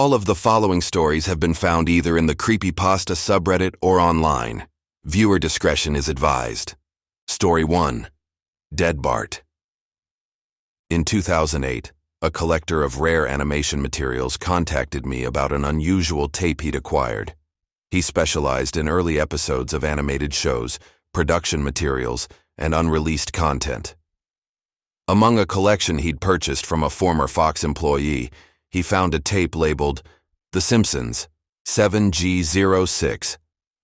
All of the following stories have been found either in the creepypasta subreddit or online. Viewer discretion is advised. Story 1. Dead Bart. In 2008, a collector of rare animation materials contacted me about an unusual tape he'd acquired. He specialized in early episodes of animated shows, production materials, and unreleased content. Among a collection he'd purchased from a former Fox employee, he found a tape labeled The Simpsons, 7G06,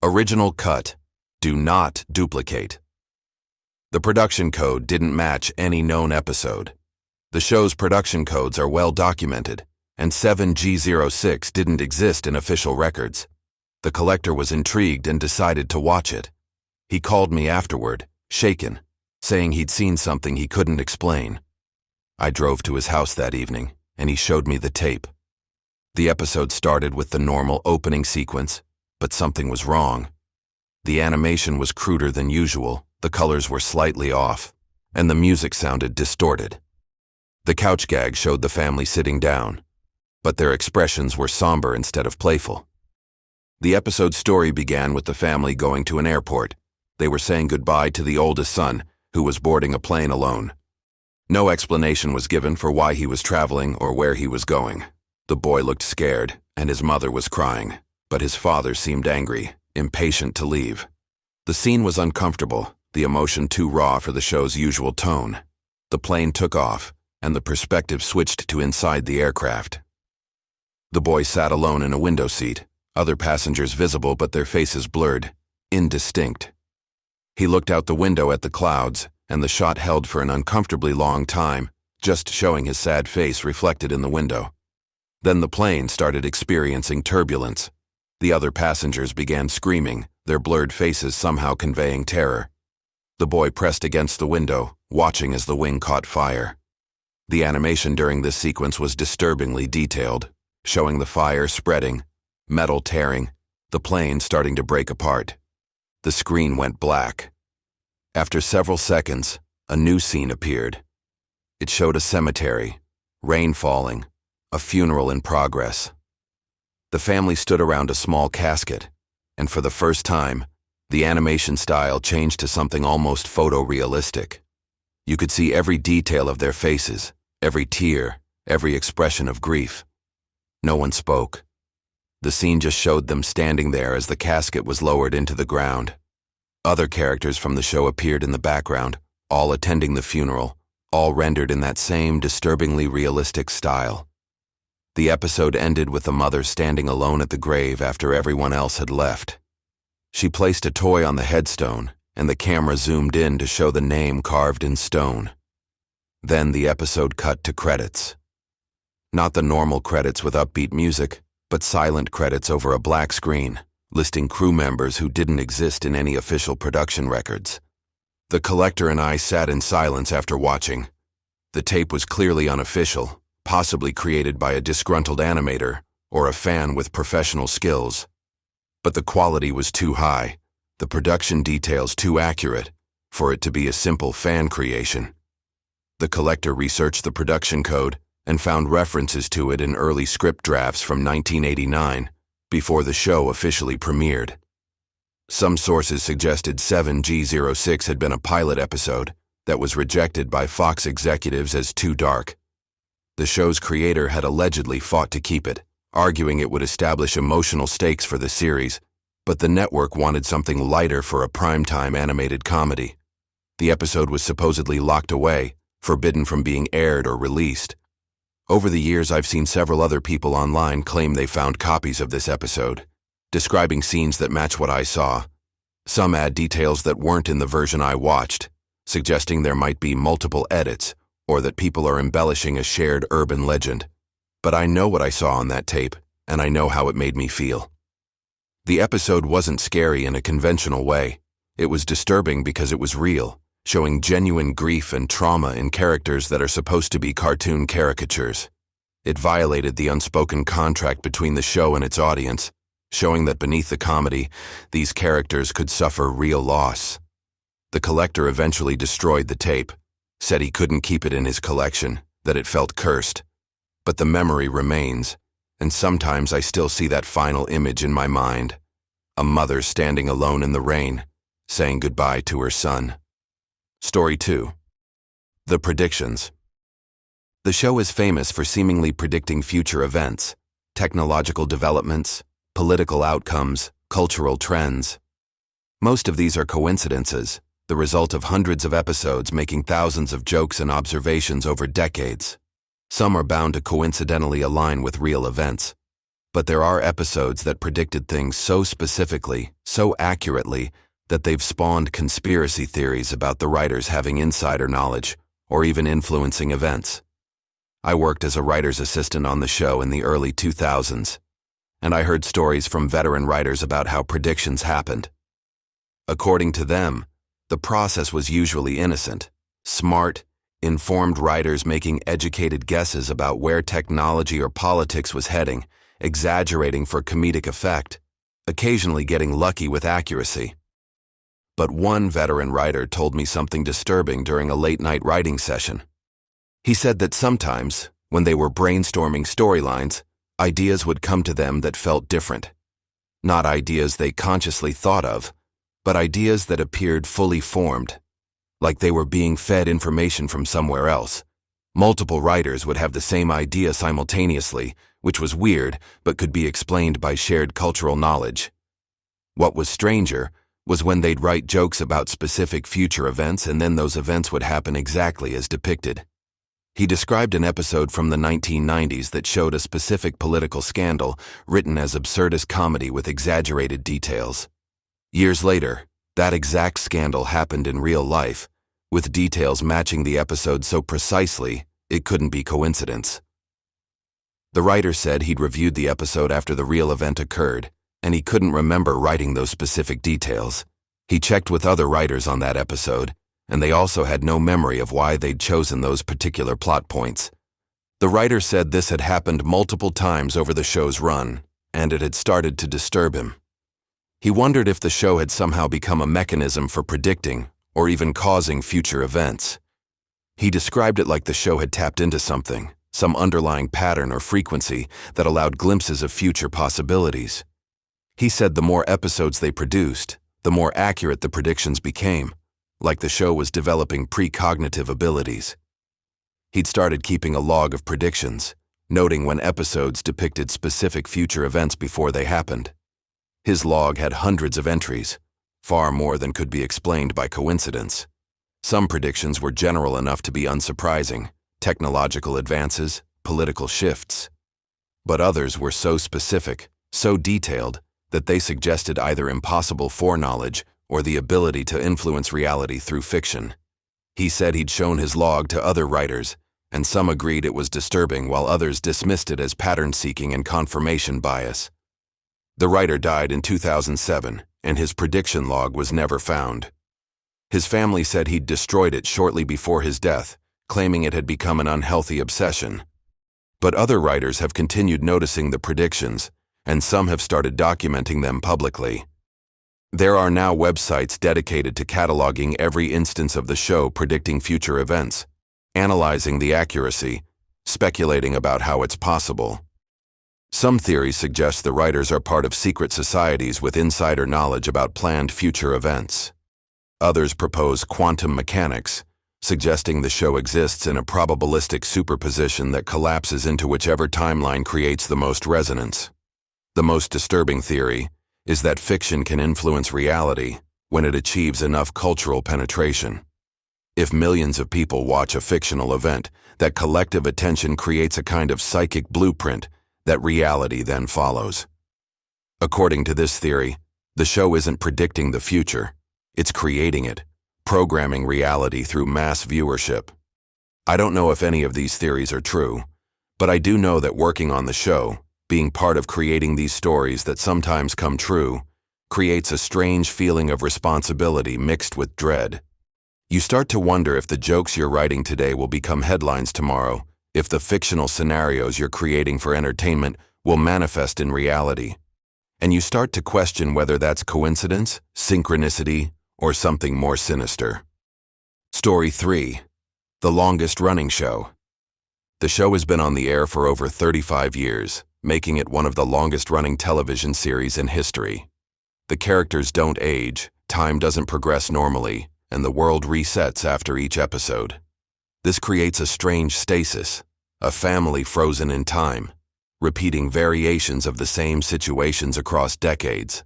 Original Cut, Do Not Duplicate. The production code didn't match any known episode. The show's production codes are well documented, and 7G06 didn't exist in official records. The collector was intrigued and decided to watch it. He called me afterward, shaken, saying he'd seen something he couldn't explain. I drove to his house that evening, and he showed me the tape. The episode started with the normal opening sequence, but something was wrong. The animation was cruder than usual, the colors were slightly off, and the music sounded distorted. The couch gag showed the family sitting down, but their expressions were somber instead of playful. The episode's story began with the family going to an airport. They were saying goodbye to the oldest son, who was boarding a plane alone. No explanation was given for why he was traveling or where he was going. The boy looked scared, and his mother was crying, but his father seemed angry, impatient to leave. The scene was uncomfortable, the emotion too raw for the show's usual tone. The plane took off, and the perspective switched to inside the aircraft. The boy sat alone in a window seat, other passengers visible but their faces blurred, indistinct. He looked out the window at the clouds, and the shot held for an uncomfortably long time, just showing his sad face reflected in the window. Then the plane started experiencing turbulence. The other passengers began screaming, their blurred faces somehow conveying terror. The boy pressed against the window, watching as the wing caught fire. The animation during this sequence was disturbingly detailed, showing the fire spreading, metal tearing, the plane starting to break apart. The screen went black. After several seconds, a new scene appeared. It showed a cemetery, rain falling, a funeral in progress. The family stood around a small casket, and for the first time, the animation style changed to something almost photorealistic. You could see every detail of their faces, every tear, every expression of grief. No one spoke. The scene just showed them standing there as the casket was lowered into the ground. Other characters from the show appeared in the background, all attending the funeral, all rendered in that same disturbingly realistic style. The episode ended with the mother standing alone at the grave after everyone else had left. She placed a toy on the headstone, and the camera zoomed in to show the name carved in stone. Then the episode cut to credits. Not the normal credits with upbeat music, but silent credits over a black screen, listing crew members who didn't exist in any official production records. The collector and I sat in silence after watching. The tape was clearly unofficial, possibly created by a disgruntled animator or a fan with professional skills. But the quality was too high, the production details too accurate, for it to be a simple fan creation. The collector researched the production code and found references to it in early script drafts from 1989, before the show officially premiered. Some sources suggested 7G06 had been a pilot episode that was rejected by Fox executives as too dark. The show's creator had allegedly fought to keep it, arguing it would establish emotional stakes for the series, but the network wanted something lighter for a primetime animated comedy. The episode was supposedly locked away, forbidden from being aired or released. Over the years, I've seen several other people online claim they found copies of this episode, describing scenes that match what I saw. Some add details that weren't in the version I watched, suggesting there might be multiple edits or that people are embellishing a shared urban legend. But I know what I saw on that tape, and I know how it made me feel. The episode wasn't scary in a conventional way. It was disturbing because it was real, showing genuine grief and trauma in characters that are supposed to be cartoon caricatures. It violated the unspoken contract between the show and its audience, showing that beneath the comedy, these characters could suffer real loss. The collector eventually destroyed the tape, said he couldn't keep it in his collection, that it felt cursed. But the memory remains, and sometimes I still see that final image in my mind. A mother standing alone in the rain, saying goodbye to her son. Story 2. The predictions. The show is famous for seemingly predicting future events, technological developments, political outcomes, cultural trends. Most of these are coincidences, the result of hundreds of episodes making thousands of jokes and observations over decades. Some are bound to coincidentally align with real events. But there are episodes that predicted things so specifically, so accurately, that they've spawned conspiracy theories about the writers having insider knowledge, or even influencing events. I worked as a writer's assistant on the show in the early 2000s, and I heard stories from veteran writers about how predictions happened. According to them, the process was usually innocent, smart, informed writers making educated guesses about where technology or politics was heading, exaggerating for comedic effect, occasionally getting lucky with accuracy. But one veteran writer told me something disturbing during a late-night writing session. He said that sometimes, when they were brainstorming storylines, ideas would come to them that felt different. Not ideas they consciously thought of, but ideas that appeared fully formed, like they were being fed information from somewhere else. Multiple writers would have the same idea simultaneously, which was weird, but could be explained by shared cultural knowledge. What was stranger was when they'd write jokes about specific future events and then those events would happen exactly as depicted. He described an episode from the 1990s that showed a specific political scandal written as absurdist comedy with exaggerated details. Years later, that exact scandal happened in real life, with details matching the episode so precisely it couldn't be coincidence. The writer said he'd reviewed the episode after the real event occurred, and he couldn't remember writing those specific details. He checked with other writers on that episode, and they also had no memory of why they'd chosen those particular plot points. The writer said this had happened multiple times over the show's run, and it had started to disturb him. He wondered if the show had somehow become a mechanism for predicting or even causing future events. He described it like the show had tapped into something, some underlying pattern or frequency that allowed glimpses of future possibilities. He said the more episodes they produced, the more accurate the predictions became, like the show was developing precognitive abilities. He'd started keeping a log of predictions, noting when episodes depicted specific future events before they happened. His log had hundreds of entries, far more than could be explained by coincidence. Some predictions were general enough to be unsurprising, technological advances, political shifts. But others were so specific, so detailed, that they suggested either impossible foreknowledge or the ability to influence reality through fiction. He said he'd shown his log to other writers, and some agreed it was disturbing while others dismissed it as pattern-seeking and confirmation bias. The writer died in 2007, and his prediction log was never found. His family said he'd destroyed it shortly before his death, claiming it had become an unhealthy obsession. But other writers have continued noticing the predictions, and some have started documenting them publicly. There are now websites dedicated to cataloging every instance of the show predicting future events, analyzing the accuracy, speculating about how it's possible. Some theories suggest the writers are part of secret societies with insider knowledge about planned future events. Others propose quantum mechanics, suggesting the show exists in a probabilistic superposition that collapses into whichever timeline creates the most resonance. The most disturbing theory is that fiction can influence reality when it achieves enough cultural penetration. If millions of people watch a fictional event, that collective attention creates a kind of psychic blueprint that reality then follows. According to this theory, the show isn't predicting the future, it's creating it, programming reality through mass viewership. I don't know if any of these theories are true, but I do know that working on the show, being part of creating these stories that sometimes come true, creates a strange feeling of responsibility mixed with dread. You start to wonder if the jokes you're writing today will become headlines tomorrow, if the fictional scenarios you're creating for entertainment will manifest in reality. And you start to question whether that's coincidence, synchronicity, or something more sinister. Story 3. The longest running show. The show has been on the air for over 35 years, making it one of the longest-running television series in history. The characters don't age, time doesn't progress normally, and the world resets after each episode. This creates a strange stasis, a family frozen in time, repeating variations of the same situations across decades.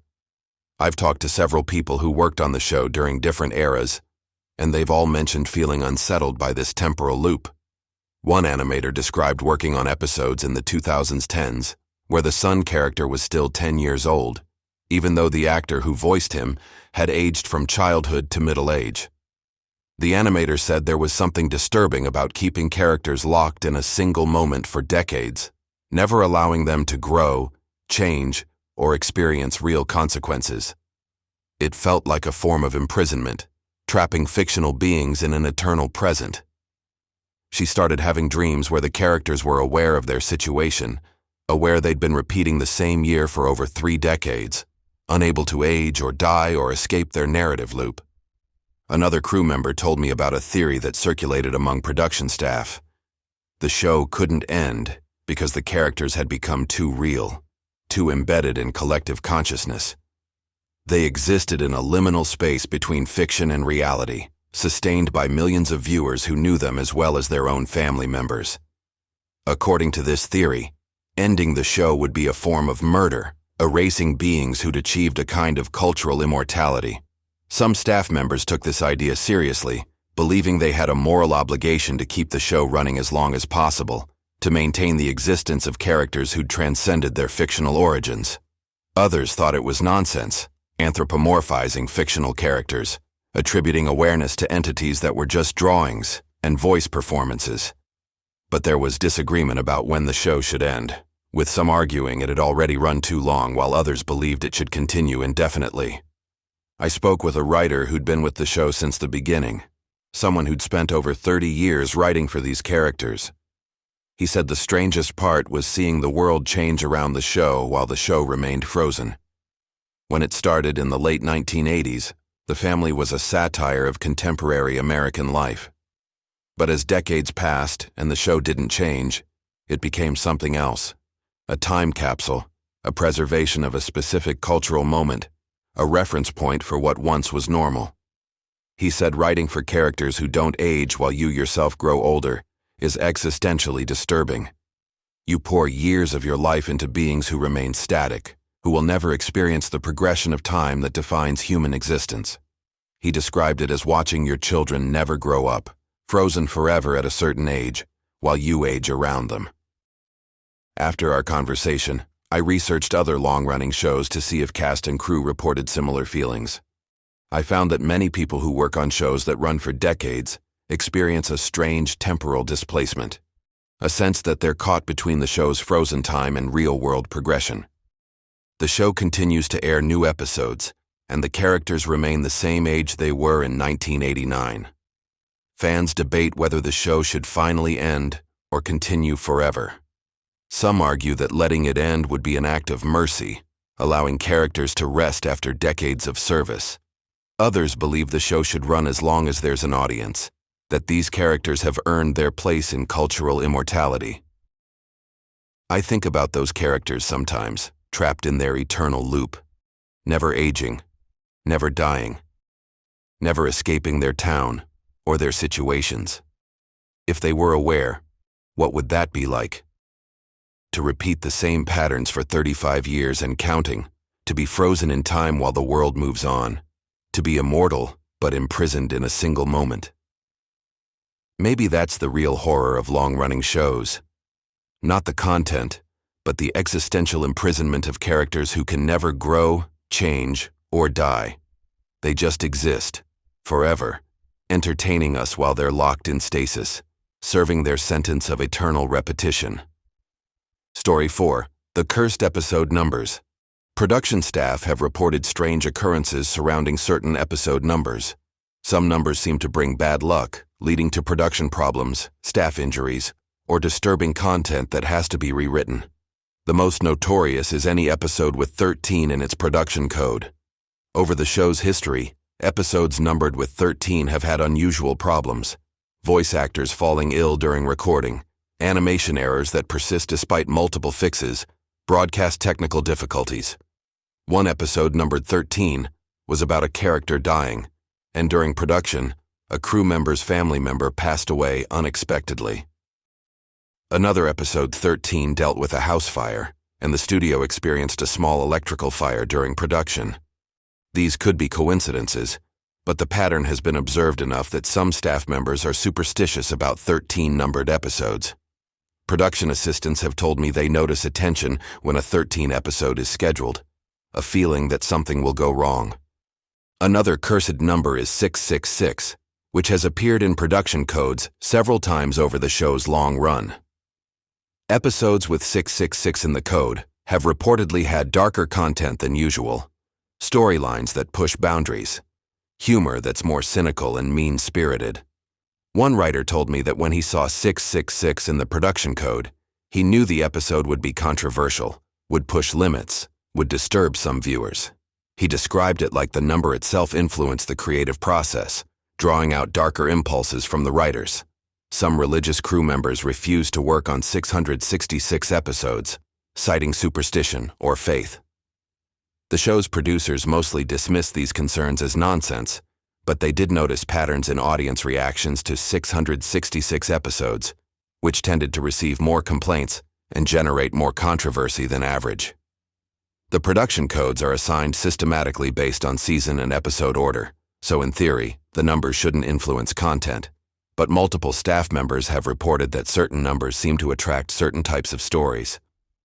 I've talked to several people who worked on the show during different eras, and they've all mentioned feeling unsettled by this temporal loop. One animator described working on episodes in the 2010s, where the son character was still 10 years old, even though the actor who voiced him had aged from childhood to middle age. The animator said there was something disturbing about keeping characters locked in a single moment for decades, never allowing them to grow, change, or experience real consequences. It felt like a form of imprisonment, trapping fictional beings in an eternal present. She started having dreams where the characters were aware of their situation, aware they'd been repeating the same year for over 3 decades, unable to age or die or escape their narrative loop. Another crew member told me about a theory that circulated among production staff. The show couldn't end because the characters had become too real, too embedded in collective consciousness. They existed in a liminal space between fiction and reality, sustained by millions of viewers who knew them as well as their own family members. According to this theory, ending the show would be a form of murder, erasing beings who'd achieved a kind of cultural immortality. Some staff members took this idea seriously, believing they had a moral obligation to keep the show running as long as possible, to maintain the existence of characters who'd transcended their fictional origins. Others thought it was nonsense, anthropomorphizing fictional characters, attributing awareness to entities that were just drawings and voice performances. But there was disagreement about when the show should end, with some arguing it had already run too long while others believed it should continue indefinitely. I spoke with a writer who'd been with the show since the beginning, someone who'd spent over 30 years writing for these characters. He said the strangest part was seeing the world change around the show while the show remained frozen. When it started in the late 1980s, the family was a satire of contemporary American life. But as decades passed and the show didn't change, it became something else. A time capsule, a preservation of a specific cultural moment, a reference point for what once was normal. He said writing for characters who don't age while you yourself grow older is existentially disturbing. You pour years of your life into beings who remain static, who will never experience the progression of time that defines human existence. He described it as watching your children never grow up, frozen forever at a certain age, while you age around them. After our conversation, I researched other long-running shows to see if cast and crew reported similar feelings. I found that many people who work on shows that run for decades experience a strange temporal displacement, a sense that they're caught between the show's frozen time and real-world progression. The show continues to air new episodes, and the characters remain the same age they were in 1989. Fans debate whether the show should finally end or continue forever. Some argue that letting it end would be an act of mercy, allowing characters to rest after decades of service. Others believe the show should run as long as there's an audience, that these characters have earned their place in cultural immortality. I think about those characters sometimes, trapped in their eternal loop, never aging, never dying, never escaping their town or their situations. If they were aware, what would that be like? To repeat the same patterns for 35 years and counting, to be frozen in time while the world moves on, to be immortal but imprisoned in a single moment. Maybe that's the real horror of long-running shows. Not the content, but the existential imprisonment of characters who can never grow, change, or die. They just exist, forever, entertaining us while they're locked in stasis, serving their sentence of eternal repetition. Story 4. The Cursed Episode Numbers. Production staff have reported strange occurrences surrounding certain episode numbers. Some numbers seem to bring bad luck, leading to production problems, staff injuries, or disturbing content that has to be rewritten. The most notorious is any episode with 13 in its production code. Over the show's history, episodes numbered with 13 have had unusual problems. Voice actors falling ill during recording, animation errors that persist despite multiple fixes, Broadcast technical difficulties. One episode, numbered 13, was about a character dying, and during production, a crew member's family member passed away unexpectedly. Another episode, 13, dealt with a house fire, and the studio experienced a small electrical fire during production. These could be coincidences, but the pattern has been observed enough that some staff members are superstitious about 13 numbered episodes. Production assistants have told me they notice a tension when a 13 episode is scheduled, a feeling that something will go wrong. Another cursed number is 666, which has appeared in production codes several times over the show's long run. Episodes with 666 in the code have reportedly had darker content than usual, storylines that push boundaries, humor that's more cynical and mean-spirited. One writer told me that when he saw 666 in the production code, he knew the episode would be controversial, would push limits, would disturb some viewers. He described it like the number itself influenced the creative process, drawing out darker impulses from the writers. Some religious crew members refused to work on 666 episodes, citing superstition or faith. The show's producers mostly dismissed these concerns as nonsense, but they did notice patterns in audience reactions to 666 episodes, which tended to receive more complaints and generate more controversy than average. The production codes are assigned systematically based on season and episode order, so in theory, the numbers shouldn't influence content. But multiple staff members have reported that certain numbers seem to attract certain types of stories.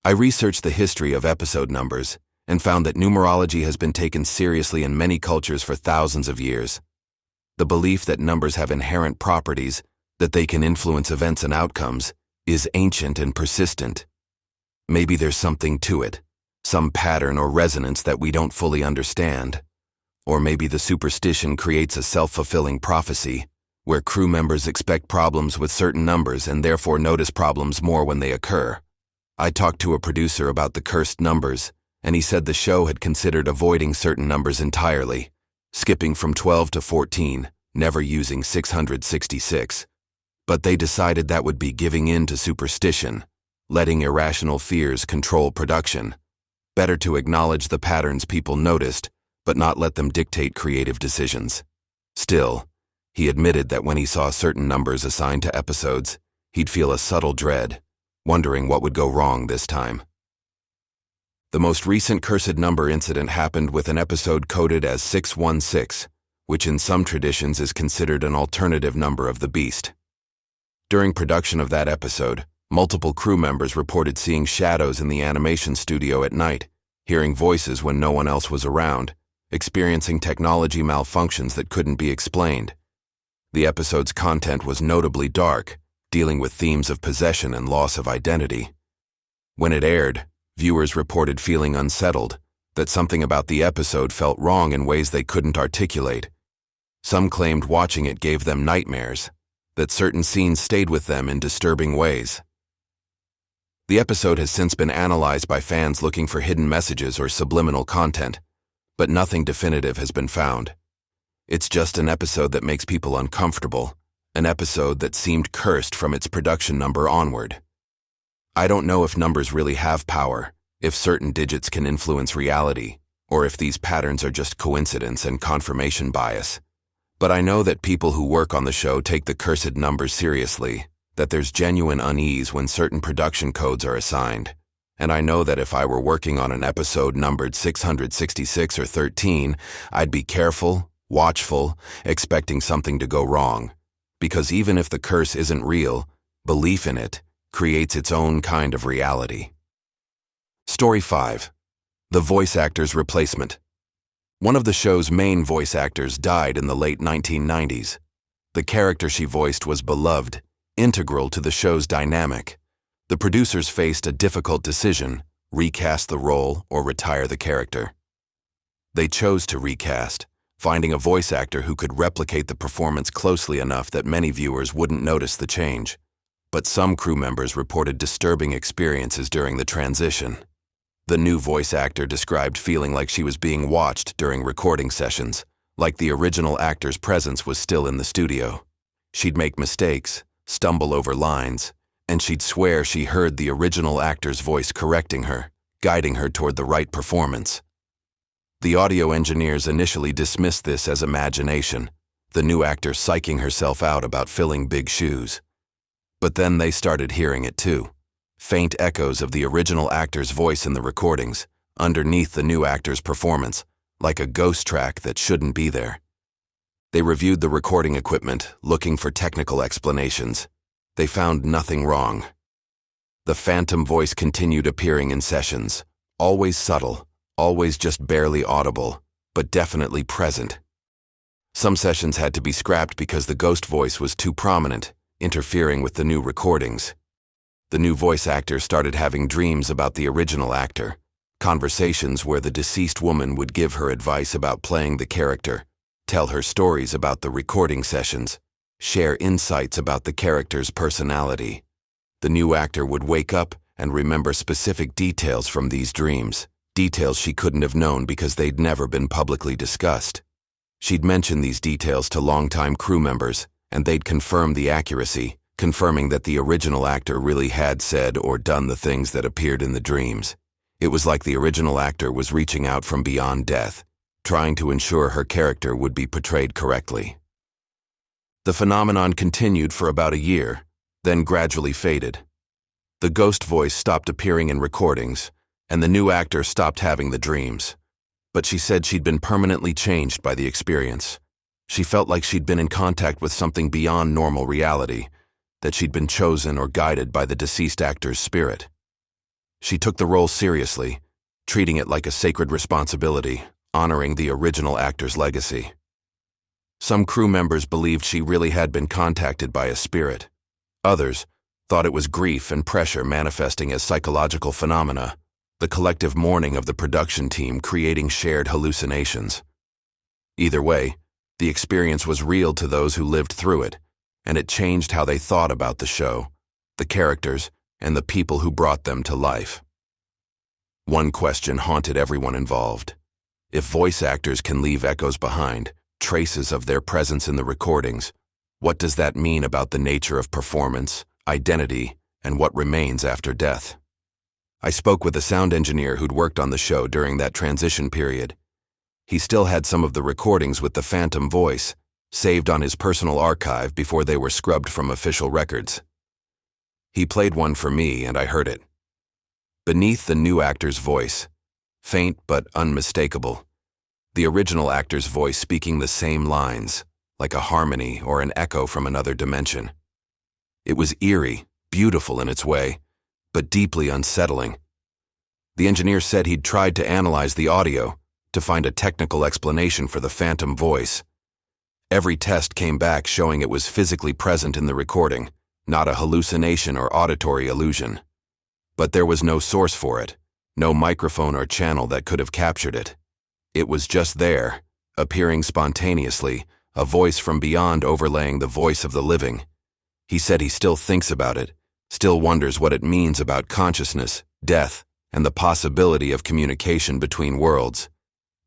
I researched the history of episode numbers and found that numerology has been taken seriously in many cultures for thousands of years. The belief that numbers have inherent properties, that they can influence events and outcomes, is ancient and persistent. Maybe there's something to it, some pattern or resonance that we don't fully understand. Or maybe the superstition creates a self-fulfilling prophecy, where crew members expect problems with certain numbers and therefore notice problems more when they occur. I talked to a producer about the cursed numbers, and he said the show had considered avoiding certain numbers entirely, skipping from 12 to 14, never using 666. But they decided that would be giving in to superstition, letting irrational fears control production. Better to acknowledge the patterns people noticed, but not let them dictate creative decisions. Still, he admitted that when he saw certain numbers assigned to episodes, he'd feel a subtle dread, wondering what would go wrong this time. The most recent cursed number incident happened with an episode coded as 616, which in some traditions is considered an alternative number of the beast. During production of that episode, multiple crew members reported seeing shadows in the animation studio at night, hearing voices when no one else was around, experiencing technology malfunctions that couldn't be explained. The episode's content was notably dark, dealing with themes of possession and loss of identity. When it aired, viewers reported feeling unsettled, that something about the episode felt wrong in ways they couldn't articulate. Some claimed watching it gave them nightmares, that certain scenes stayed with them in disturbing ways. The episode has since been analyzed by fans looking for hidden messages or subliminal content, but nothing definitive has been found. It's just an episode that makes people uncomfortable, an episode that seemed cursed from its production number onward. I don't know if numbers really have power, if certain digits can influence reality, or if these patterns are just coincidence and confirmation bias. But I know that people who work on the show take the cursed numbers seriously, that there's genuine unease when certain production codes are assigned. And I know that if I were working on an episode numbered 666 or 13, I'd be careful, watchful, expecting something to go wrong. Because even if the curse isn't real, belief in it creates its own kind of reality. Story 5. The voice actor's replacement. One of the show's main voice actors died in the late 1990s. The character she voiced was beloved, integral to the show's dynamic. The producers faced a difficult decision: recast the role or retire the character. They chose to recast, finding a voice actor who could replicate the performance closely enough that many viewers wouldn't notice the change. But some crew members reported disturbing experiences during the transition. The new voice actor described feeling like she was being watched during recording sessions, like the original actor's presence was still in the studio. She'd make mistakes, stumble over lines, and she'd swear she heard the original actor's voice correcting her, guiding her toward the right performance. The audio engineers initially dismissed this as imagination, the new actor psyching herself out about filling big shoes. But then they started hearing it too. Faint echoes of the original actor's voice in the recordings, underneath the new actor's performance, like a ghost track that shouldn't be there. They reviewed the recording equipment, looking for technical explanations. They found nothing wrong. The phantom voice continued appearing in sessions, always subtle, always just barely audible, but definitely present. Some sessions had to be scrapped because the ghost voice was too prominent, interfering with the new recordings. The new voice actor started having dreams about the original actor, conversations where the deceased woman would give her advice about playing the character, tell her stories about the recording sessions, share insights about the character's personality. The new actor would wake up and remember specific details from these dreams, details she couldn't have known because they'd never been publicly discussed. She'd mention these details to longtime crew members, and they'd confirm the accuracy, confirming that the original actor really had said or done the things that appeared in the dreams. It was like the original actor was reaching out from beyond death, trying to ensure her character would be portrayed correctly. The phenomenon continued for about a year, then gradually faded. The ghost voice stopped appearing in recordings, and the new actor stopped having the dreams. But she said she'd been permanently changed by the experience. She felt like she'd been in contact with something beyond normal reality, that she'd been chosen or guided by the deceased actor's spirit. She took the role seriously, treating it like a sacred responsibility, honoring the original actor's legacy. Some crew members believed she really had been contacted by a spirit. Others thought it was grief and pressure manifesting as psychological phenomena, the collective mourning of the production team creating shared hallucinations. Either way, the experience was real to those who lived through it, and it changed how they thought about the show, the characters, and the people who brought them to life. One question haunted everyone involved. If voice actors can leave echoes behind, traces of their presence in the recordings, what does that mean about the nature of performance, identity, and what remains after death? I spoke with a sound engineer who'd worked on the show during that transition period. He still had some of the recordings with the phantom voice, saved on his personal archive before they were scrubbed from official records. He played one for me, and I heard it. Beneath the new actor's voice, faint but unmistakable, the original actor's voice speaking the same lines, like a harmony or an echo from another dimension. It was eerie, beautiful in its way, but deeply unsettling. The engineer said he'd tried to analyze the audio to find a technical explanation for the phantom voice. Every test came back showing it was physically present in the recording, not a hallucination or auditory illusion. But there was no source for it, no microphone or channel that could have captured it. It was just there, appearing spontaneously, a voice from beyond overlaying the voice of the living. He said he still thinks about it, still wonders what it means about consciousness, death, and the possibility of communication between worlds.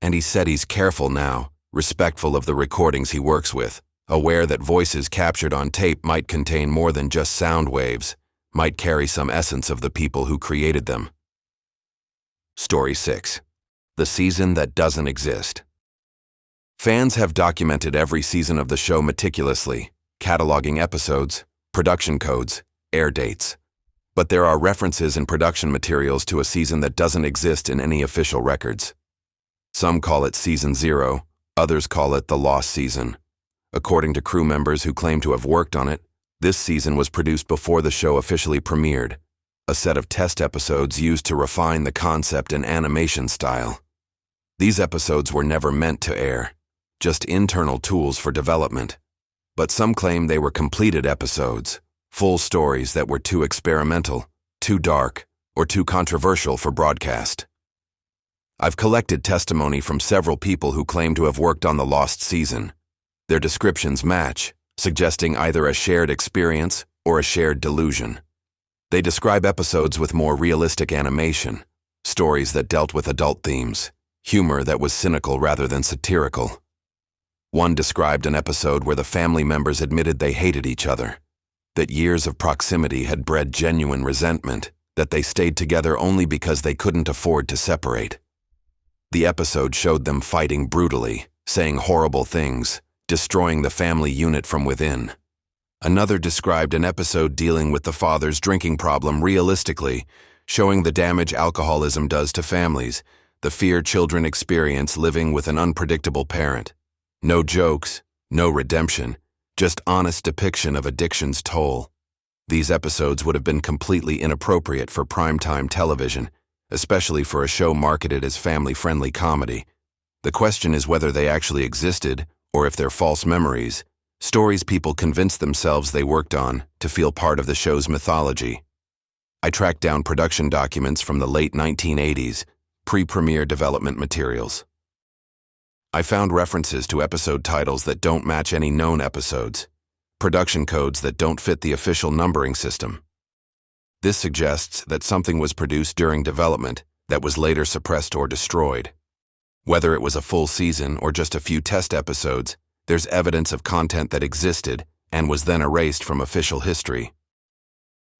And he said he's careful now, respectful of the recordings he works with, aware that voices captured on tape might contain more than just sound waves, might carry some essence of the people who created them. Story 6. The season that doesn't exist. Fans have documented every season of the show meticulously, cataloging episodes, production codes, air dates. But there are references in production materials to a season that doesn't exist in any official records. Some call it Season 0, others call it the Lost Season. According to crew members who claim to have worked on it, this season was produced before the show officially premiered, a set of test episodes used to refine the concept and animation style. These episodes were never meant to air, just internal tools for development. But some claim they were completed episodes, full stories that were too experimental, too dark, or too controversial for broadcast. I've collected testimony from several people who claim to have worked on the Lost Season. Their descriptions match, suggesting either a shared experience or a shared delusion. They describe episodes with more realistic animation, stories that dealt with adult themes, humor that was cynical rather than satirical. One described an episode where the family members admitted they hated each other, that years of proximity had bred genuine resentment, that they stayed together only because they couldn't afford to separate. The episode showed them fighting brutally, saying horrible things, destroying the family unit from within. Another described an episode dealing with the father's drinking problem realistically, showing the damage alcoholism does to families, the fear children experience living with an unpredictable parent. No jokes, no redemption, just honest depiction of addiction's toll. These episodes would have been completely inappropriate for primetime television, especially for a show marketed as family-friendly comedy. The question is whether they actually existed, or if they're false memories, stories people convinced themselves they worked on to feel part of the show's mythology. I tracked down production documents from the late 1980s, pre-premiere development materials. I found references to episode titles that don't match any known episodes, production codes that don't fit the official numbering system. This suggests that something was produced during development that was later suppressed or destroyed. Whether it was a full season or just a few test episodes, there's evidence of content that existed and was then erased from official history.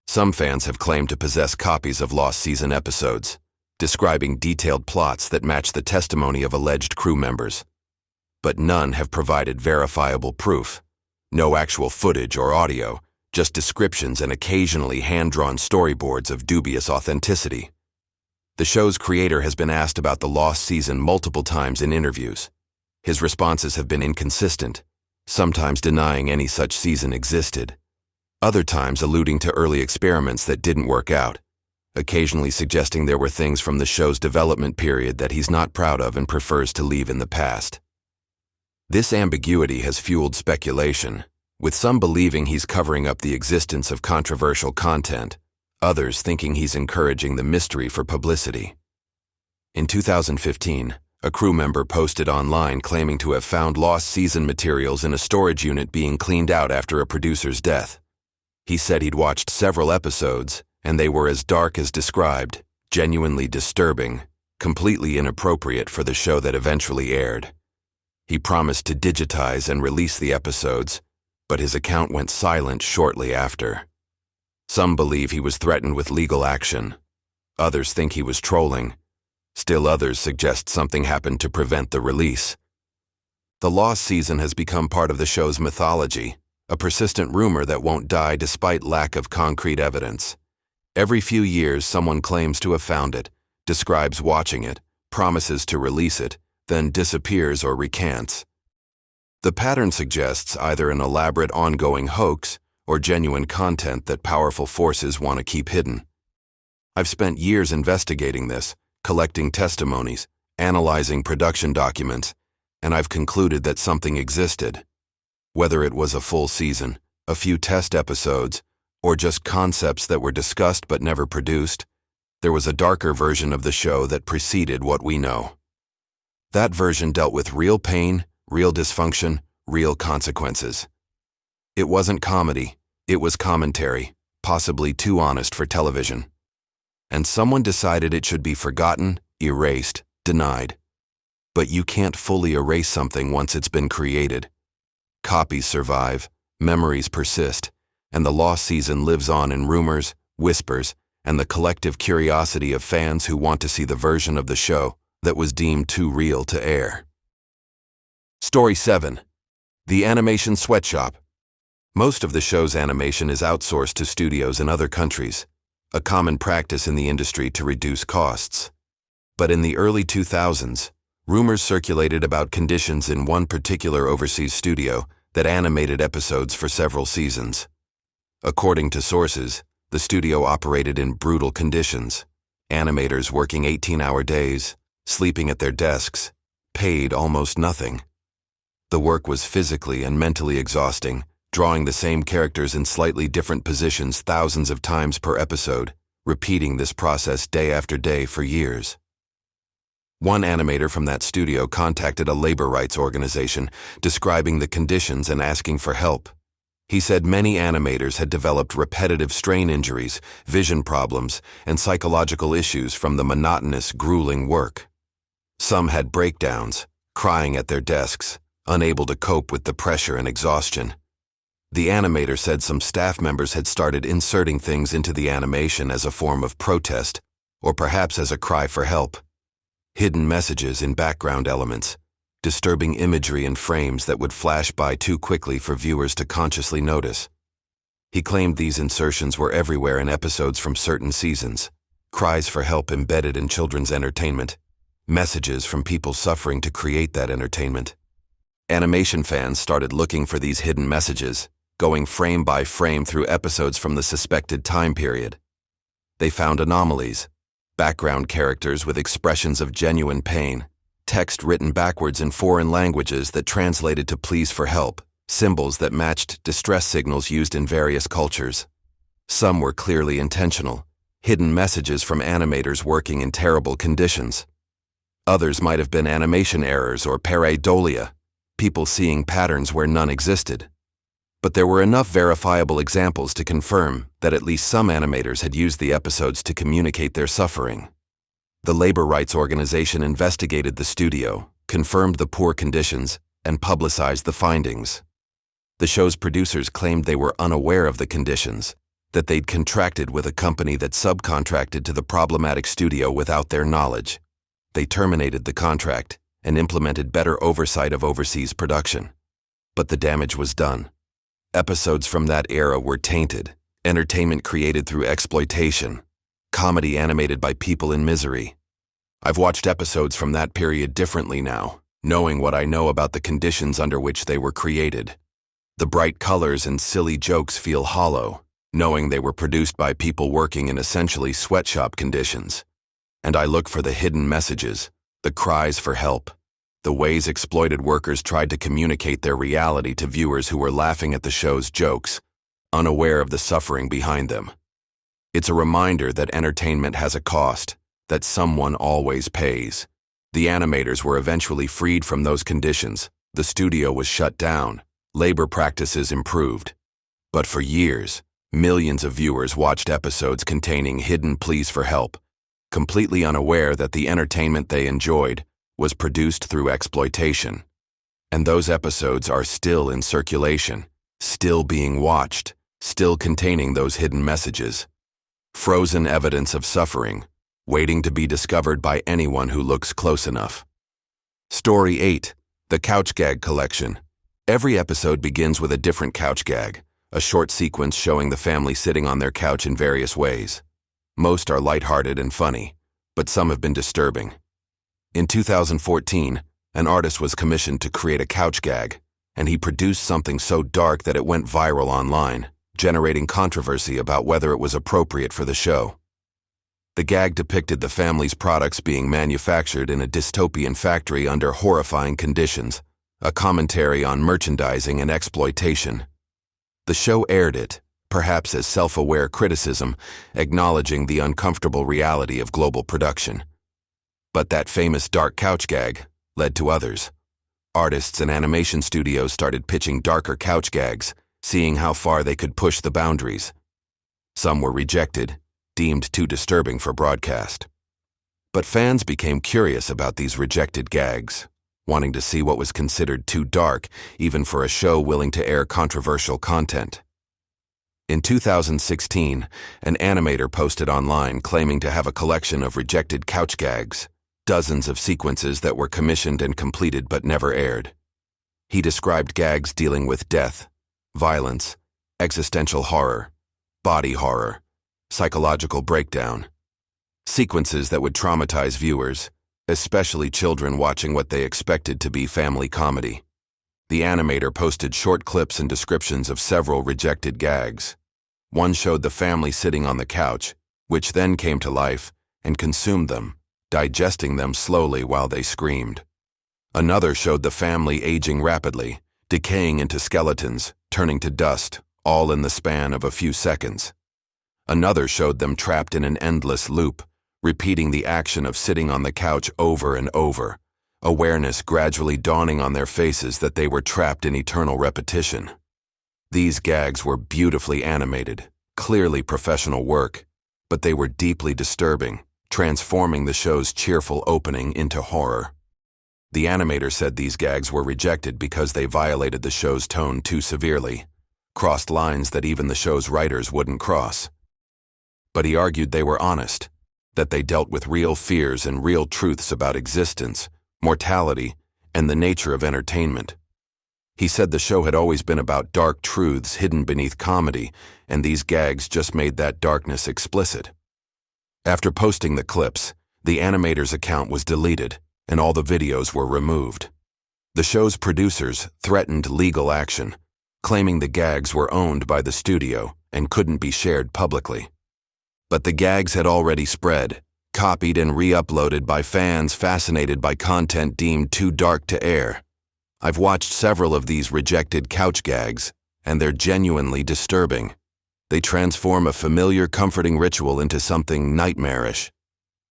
Some fans have claimed to possess copies of lost season episodes, describing detailed plots that match the testimony of alleged crew members. But none have provided verifiable proof. No actual footage or audio, just descriptions and occasionally hand-drawn storyboards of dubious authenticity. The show's creator has been asked about the lost season multiple times in interviews. His responses have been inconsistent, sometimes denying any such season existed, other times alluding to early experiments that didn't work out, occasionally suggesting there were things from the show's development period that he's not proud of and prefers to leave in the past. This ambiguity has fueled speculation, with some believing he's covering up the existence of controversial content, others thinking he's encouraging the mystery for publicity. In 2015, a crew member posted online claiming to have found lost season materials in a storage unit being cleaned out after a producer's death. He said he'd watched several episodes, and they were as dark as described, genuinely disturbing, completely inappropriate for the show that eventually aired. He promised to digitize and release the episodes, but his account went silent shortly after. Some believe he was threatened with legal action. Others think he was trolling. Still others suggest something happened to prevent the release. The lost season has become part of the show's mythology, a persistent rumor that won't die despite lack of concrete evidence. Every few years, someone claims to have found it, describes watching it, promises to release it, then disappears or recants. The pattern suggests either an elaborate ongoing hoax or genuine content that powerful forces want to keep hidden. I've spent years investigating this, collecting testimonies, analyzing production documents, and I've concluded that something existed. Whether it was a full season, a few test episodes, or just concepts that were discussed but never produced, there was a darker version of the show that preceded what we know. That version dealt with real pain, real dysfunction, real consequences. It wasn't comedy, it was commentary, possibly too honest for television. And someone decided it should be forgotten, erased, denied. But you can't fully erase something once it's been created. Copies survive, memories persist, and the lost season lives on in rumors, whispers, and the collective curiosity of fans who want to see the version of the show that was deemed too real to air. Story 7. The Animation Sweatshop. Most of the show's animation is outsourced to studios in other countries, a common practice in the industry to reduce costs. But in the early 2000s, rumors circulated about conditions in one particular overseas studio that animated episodes for several seasons. According to sources, the studio operated in brutal conditions, animators working 18-hour days, sleeping at their desks, paid almost nothing. The work was physically and mentally exhausting, drawing the same characters in slightly different positions thousands of times per episode, repeating this process day after day for years. One animator from that studio contacted a labor rights organization, describing the conditions and asking for help. He said many animators had developed repetitive strain injuries, vision problems, and psychological issues from the monotonous, grueling work. Some had breakdowns, crying at their desks, unable to cope with the pressure and exhaustion. The animator said some staff members had started inserting things into the animation as a form of protest, or perhaps as a cry for help. Hidden messages in background elements, disturbing imagery in frames that would flash by too quickly for viewers to consciously notice. He claimed these insertions were everywhere in episodes from certain seasons, cries for help embedded in children's entertainment, messages from people suffering to create that entertainment. Animation fans started looking for these hidden messages, going frame by frame through episodes from the suspected time period. They found anomalies, background characters with expressions of genuine pain, text written backwards in foreign languages that translated to pleas for help, symbols that matched distress signals used in various cultures. Some were clearly intentional, hidden messages from animators working in terrible conditions. Others might have been animation errors or pareidolia, people seeing patterns where none existed. But there were enough verifiable examples to confirm that at least some animators had used the episodes to communicate their suffering. The labor rights organization investigated the studio, confirmed the poor conditions, and publicized the findings. The show's producers claimed they were unaware of the conditions, that they'd contracted with a company that subcontracted to the problematic studio without their knowledge. They terminated the contract and implemented better oversight of overseas production. But the damage was done. Episodes from that era were tainted, entertainment created through exploitation, comedy animated by people in misery. I've watched episodes from that period differently now, knowing what I know about the conditions under which they were created. The bright colors and silly jokes feel hollow, knowing they were produced by people working in essentially sweatshop conditions. And I look for the hidden messages, the cries for help, the ways exploited workers tried to communicate their reality to viewers who were laughing at the show's jokes, unaware of the suffering behind them. It's a reminder that entertainment has a cost, that someone always pays. The animators were eventually freed from those conditions, the studio was shut down, labor practices improved. But for years, millions of viewers watched episodes containing hidden pleas for help, completely unaware that the entertainment they enjoyed was produced through exploitation. And those episodes are still in circulation, still being watched, still containing those hidden messages. Frozen evidence of suffering, waiting to be discovered by anyone who looks close enough. Story 8, The Couch Gag Collection. Every episode begins with a different couch gag, a short sequence showing the family sitting on their couch in various ways. Most are lighthearted and funny, but some have been disturbing. In 2014, an artist was commissioned to create a couch gag, and he produced something so dark that it went viral online, generating controversy about whether it was appropriate for the show. The gag depicted the family's products being manufactured in a dystopian factory under horrifying conditions, a commentary on merchandising and exploitation. The show aired it, perhaps as self-aware criticism, acknowledging the uncomfortable reality of global production. But that famous dark couch gag led to others. Artists and animation studios started pitching darker couch gags, seeing how far they could push the boundaries. Some were rejected, deemed too disturbing for broadcast. But fans became curious about these rejected gags, wanting to see what was considered too dark, even for a show willing to air controversial content. In 2016, an animator posted online claiming to have a collection of rejected couch gags, dozens of sequences that were commissioned and completed but never aired. He described gags dealing with death, violence, existential horror, body horror, psychological breakdown, sequences that would traumatize viewers, especially children watching what they expected to be family comedy. The animator posted short clips and descriptions of several rejected gags. One showed the family sitting on the couch, which then came to life and consumed them, digesting them slowly while they screamed. Another showed the family aging rapidly, decaying into skeletons, turning to dust, all in the span of a few seconds. Another showed them trapped in an endless loop, repeating the action of sitting on the couch over and over, awareness gradually dawning on their faces that they were trapped in eternal repetition. These gags were beautifully animated, clearly professional work, but they were deeply disturbing, transforming the show's cheerful opening into horror. The animator said these gags were rejected because they violated the show's tone too severely, crossed lines that even the show's writers wouldn't cross. But he argued they were honest, that they dealt with real fears and real truths about existence, mortality, and the nature of entertainment. He said the show had always been about dark truths hidden beneath comedy, and these gags just made that darkness explicit. After posting the clips, the animator's account was deleted, and all the videos were removed. The show's producers threatened legal action, claiming the gags were owned by the studio and couldn't be shared publicly. But the gags had already spread, copied and re-uploaded by fans fascinated by content deemed too dark to air. I've watched several of these rejected couch gags, and they're genuinely disturbing. They transform a familiar, comforting ritual into something nightmarish.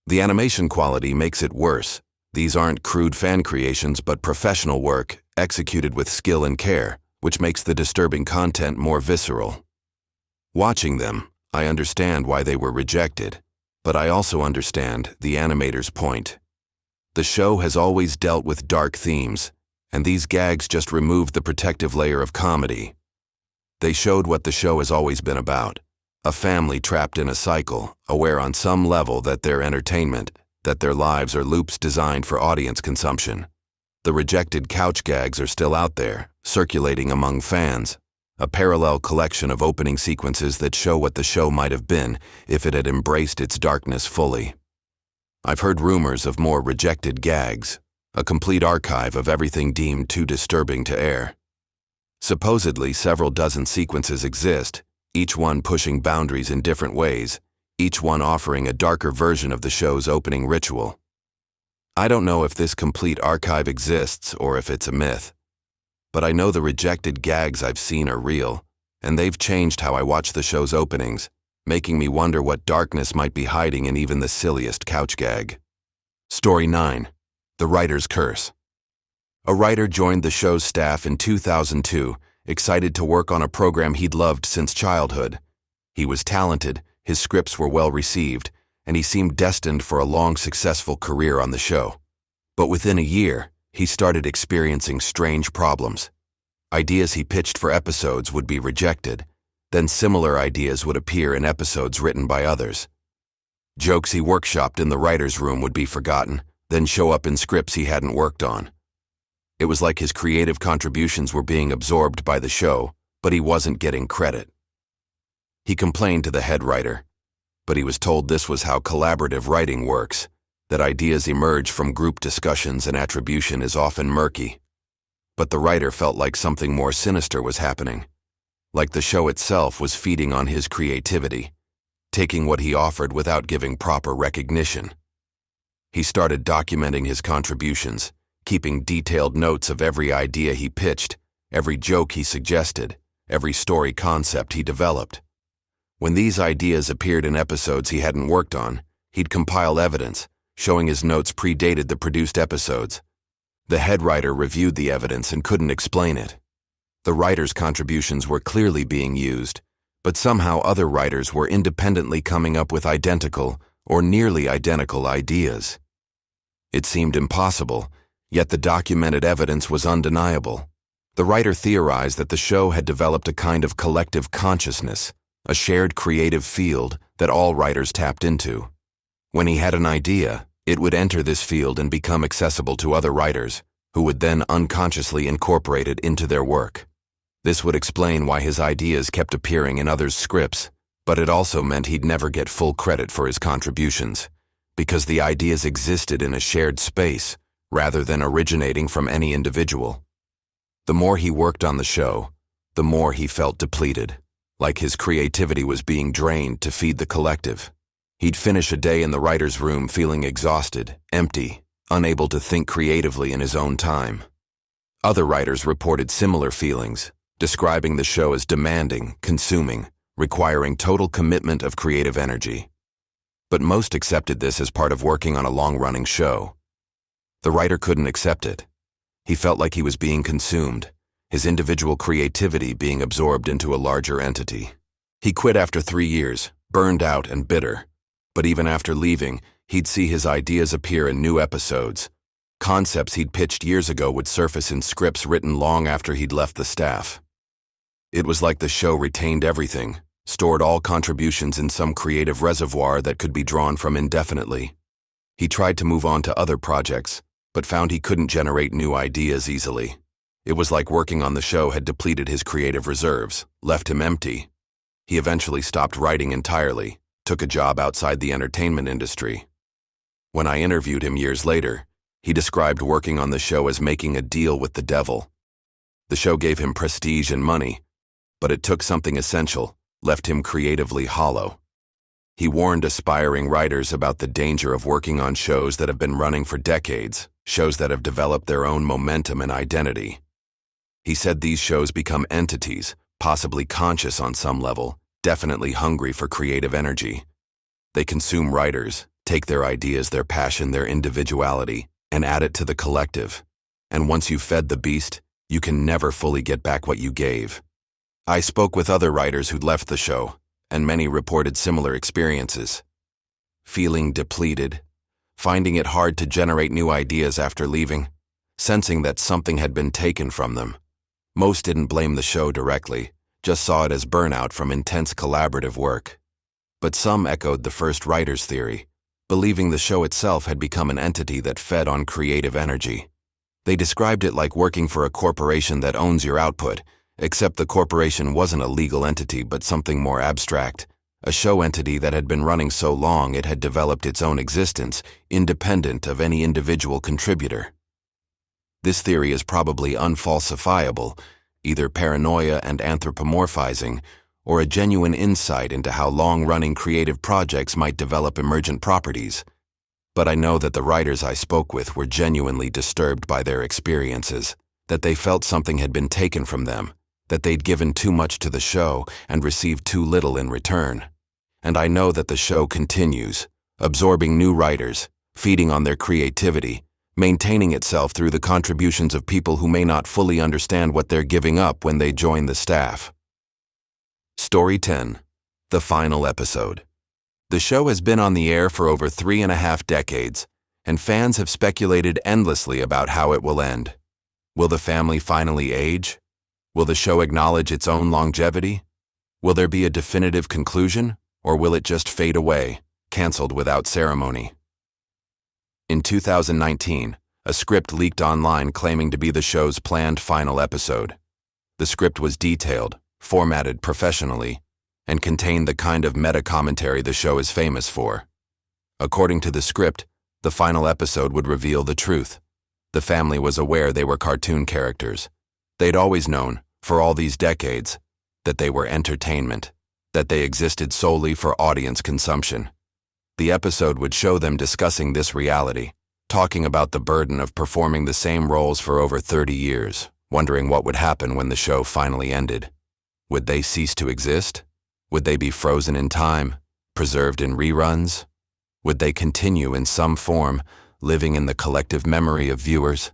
The animation quality makes it worse. These aren't crude fan creations but professional work, executed with skill and care, which makes the disturbing content more visceral. Watching them, I understand why they were rejected, but I also understand the animator's point. The show has always dealt with dark themes, and these gags just removed the protective layer of comedy. They showed what the show has always been about: a family trapped in a cycle, aware on some level that they're entertainment, that their lives are loops designed for audience consumption. The rejected couch gags are still out there, circulating among fans, a parallel collection of opening sequences that show what the show might have been if it had embraced its darkness fully. I've heard rumors of more rejected gags, a complete archive of everything deemed too disturbing to air. Supposedly, several dozen sequences exist, each one pushing boundaries in different ways, each one offering a darker version of the show's opening ritual. I don't know if this complete archive exists or if it's a myth, but I know the rejected gags I've seen are real, and they've changed how I watch the show's openings, making me wonder what darkness might be hiding in even the silliest couch gag. Story 9. The Writer's Curse. A writer joined the show's staff in 2002, excited to work on a program he'd loved since childhood. He was talented, his scripts were well received, and he seemed destined for a long, successful career on the show. But within a year, he started experiencing strange problems. Ideas he pitched for episodes would be rejected, then similar ideas would appear in episodes written by others. Jokes he workshopped in the writer's room would be forgotten, then show up in scripts he hadn't worked on. It was like his creative contributions were being absorbed by the show, but he wasn't getting credit. He complained to the head writer, but he was told this was how collaborative writing works, that ideas emerge from group discussions and attribution is often murky. But the writer felt like something more sinister was happening, like the show itself was feeding on his creativity, taking what he offered without giving proper recognition. He started documenting his contributions, keeping detailed notes of every idea he pitched, every joke he suggested, every story concept he developed. When these ideas appeared in episodes he hadn't worked on, he'd compile evidence, showing his notes predated the produced episodes. The head writer reviewed the evidence and couldn't explain it. The writer's contributions were clearly being used, but somehow other writers were independently coming up with identical or nearly identical ideas. It seemed impossible, yet the documented evidence was undeniable. The writer theorized that the show had developed a kind of collective consciousness, a shared creative field that all writers tapped into. When he had an idea, it would enter this field and become accessible to other writers, who would then unconsciously incorporate it into their work. This would explain why his ideas kept appearing in others' scripts, but it also meant he'd never get full credit for his contributions, because the ideas existed in a shared space, rather than originating from any individual. The more he worked on the show, the more he felt depleted, like his creativity was being drained to feed the collective. He'd finish a day in the writer's room feeling exhausted, empty, unable to think creatively in his own time. Other writers reported similar feelings, describing the show as demanding, consuming, requiring total commitment of creative energy. But most accepted this as part of working on a long-running show. The writer couldn't accept it. He felt like he was being consumed, his individual creativity being absorbed into a larger entity. He quit after 3 years, burned out and bitter. But even after leaving, he'd see his ideas appear in new episodes. Concepts he'd pitched years ago would surface in scripts written long after he'd left the staff. It was like the show retained everything, stored all contributions in some creative reservoir that could be drawn from indefinitely. He tried to move on to other projects, but found he couldn't generate new ideas easily. It was like working on the show had depleted his creative reserves, left him empty. He eventually stopped writing entirely, took a job outside the entertainment industry. When I interviewed him years later, he described working on the show as making a deal with the devil. The show gave him prestige and money, but it took something essential, left him creatively hollow. He warned aspiring writers about the danger of working on shows that have been running for decades, shows that have developed their own momentum and identity. He said these shows become entities, possibly conscious on some level, definitely hungry for creative energy. They consume writers, take their ideas, their passion, their individuality, and add it to the collective. And once you've fed the beast, you can never fully get back what you gave. I spoke with other writers who'd left the show, and many reported similar experiences. Feeling depleted, finding it hard to generate new ideas after leaving, sensing that something had been taken from them. Most didn't blame the show directly, just saw it as burnout from intense collaborative work. But some echoed the first writer's theory, believing the show itself had become an entity that fed on creative energy. They described it like working for a corporation that owns your output, except the corporation wasn't a legal entity but something more abstract, a show entity that had been running so long it had developed its own existence, independent of any individual contributor. This theory is probably unfalsifiable, either paranoia and anthropomorphizing, or a genuine insight into how long-running creative projects might develop emergent properties. But I know that the writers I spoke with were genuinely disturbed by their experiences, that they felt something had been taken from them, that they'd given too much to the show and received too little in return. And I know that the show continues, absorbing new writers, feeding on their creativity, maintaining itself through the contributions of people who may not fully understand what they're giving up when they join the staff. Story 10. The final episode. The show has been on the air for over 3.5 decades, and fans have speculated endlessly about how it will end. Will the family finally age? Will the show acknowledge its own longevity? Will there be a definitive conclusion, or will it just fade away, canceled without ceremony? In 2019, a script leaked online claiming to be the show's planned final episode. The script was detailed, formatted professionally, and contained the kind of meta-commentary the show is famous for. According to the script, the final episode would reveal the truth. The family was aware they were cartoon characters. They'd always known, for all these decades, that they were entertainment, that they existed solely for audience consumption. The episode would show them discussing this reality, talking about the burden of performing the same roles for over 30 years, wondering what would happen when the show finally ended. Would they cease to exist? Would they be frozen in time, preserved in reruns? Would they continue in some form, living in the collective memory of viewers?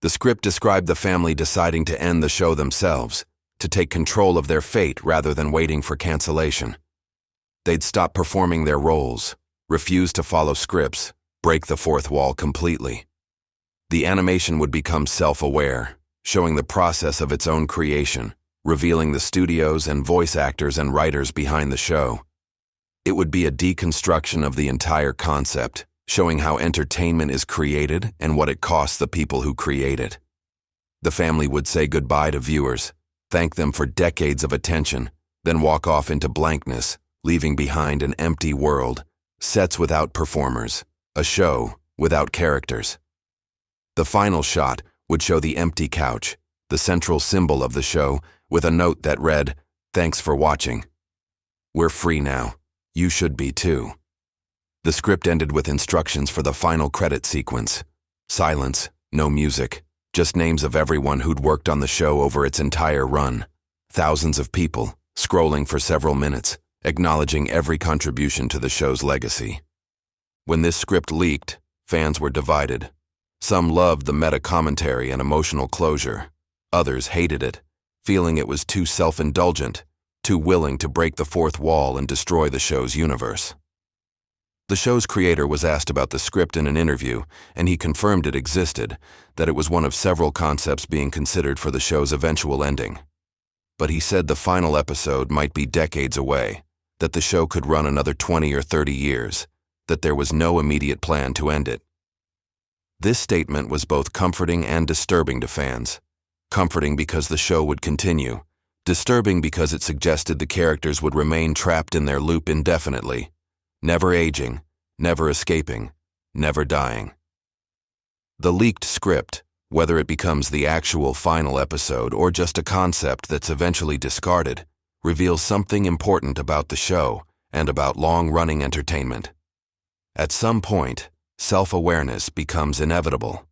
The script described the family deciding to end the show themselves, to take control of their fate rather than waiting for cancellation. They'd stop performing their roles, refuse to follow scripts, break the fourth wall completely. The animation would become self-aware, showing the process of its own creation, revealing the studios and voice actors and writers behind the show. It would be a deconstruction of the entire concept, showing how entertainment is created and what it costs the people who create it. The family would say goodbye to viewers, thank them for decades of attention, then walk off into blankness, leaving behind an empty world, sets without performers, a show without characters. The final shot would show the empty couch, the central symbol of the show, with a note that read, "Thanks for watching. We're free now. You should be too." The script ended with instructions for the final credit sequence. Silence, no music, just names of everyone who'd worked on the show over its entire run. Thousands of people, scrolling for several minutes, acknowledging every contribution to the show's legacy. When this script leaked, fans were divided. Some loved the meta-commentary and emotional closure. Others hated it, feeling it was too self-indulgent, too willing to break the fourth wall and destroy the show's universe. The show's creator was asked about the script in an interview, and he confirmed it existed, that it was one of several concepts being considered for the show's eventual ending. but he said the final episode might be decades away, that the show could run another 20 or 30 years, that there was no immediate plan to end it. This statement was both comforting and disturbing to fans. Comforting because the show would continue, disturbing because it suggested the characters would remain trapped in their loop indefinitely, never aging, never escaping, never dying. The leaked script, whether it becomes the actual final episode or just a concept that's eventually discarded, reveals something important about the show and about long-running entertainment. At some point, self-awareness becomes inevitable.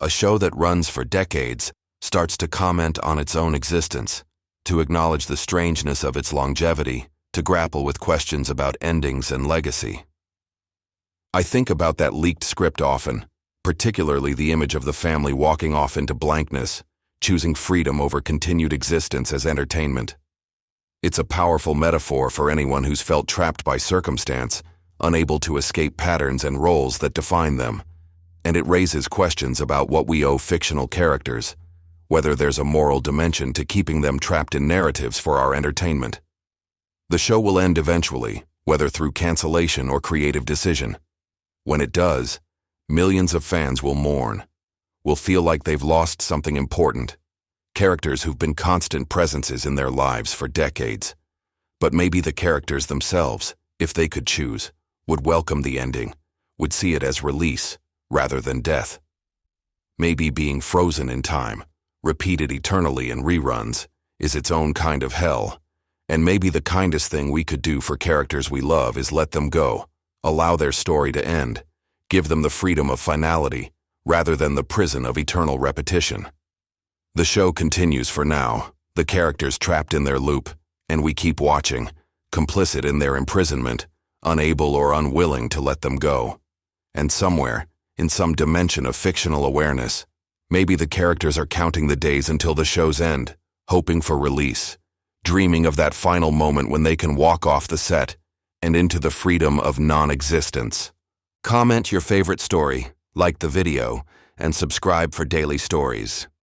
A show that runs for decades starts to comment on its own existence, to acknowledge the strangeness of its longevity, to grapple with questions about endings and legacy. I think about that leaked script often, particularly the image of the family walking off into blankness, choosing freedom over continued existence as entertainment. It's a powerful metaphor for anyone who's felt trapped by circumstance, unable to escape patterns and roles that define them, and it raises questions about what we owe fictional characters, whether there's a moral dimension to keeping them trapped in narratives for our entertainment. The show will end eventually, whether through cancellation or creative decision. When it does, millions of fans will mourn, will feel like they've lost something important, characters who've been constant presences in their lives for decades. But maybe the characters themselves, if they could choose, would welcome the ending, would see it as release rather than death. Maybe being frozen in time, repeated eternally in reruns, is its own kind of hell, and maybe the kindest thing we could do for characters we love is let them go, allow their story to end, give them the freedom of finality, rather than the prison of eternal repetition. The show continues for now, the characters trapped in their loop, and we keep watching, complicit in their imprisonment, unable or unwilling to let them go. And somewhere, in some dimension of fictional awareness, maybe the characters are counting the days until the show's end, hoping for release, dreaming of that final moment when they can walk off the set and into the freedom of non-existence. Comment your favorite story, like the video, and subscribe for daily stories.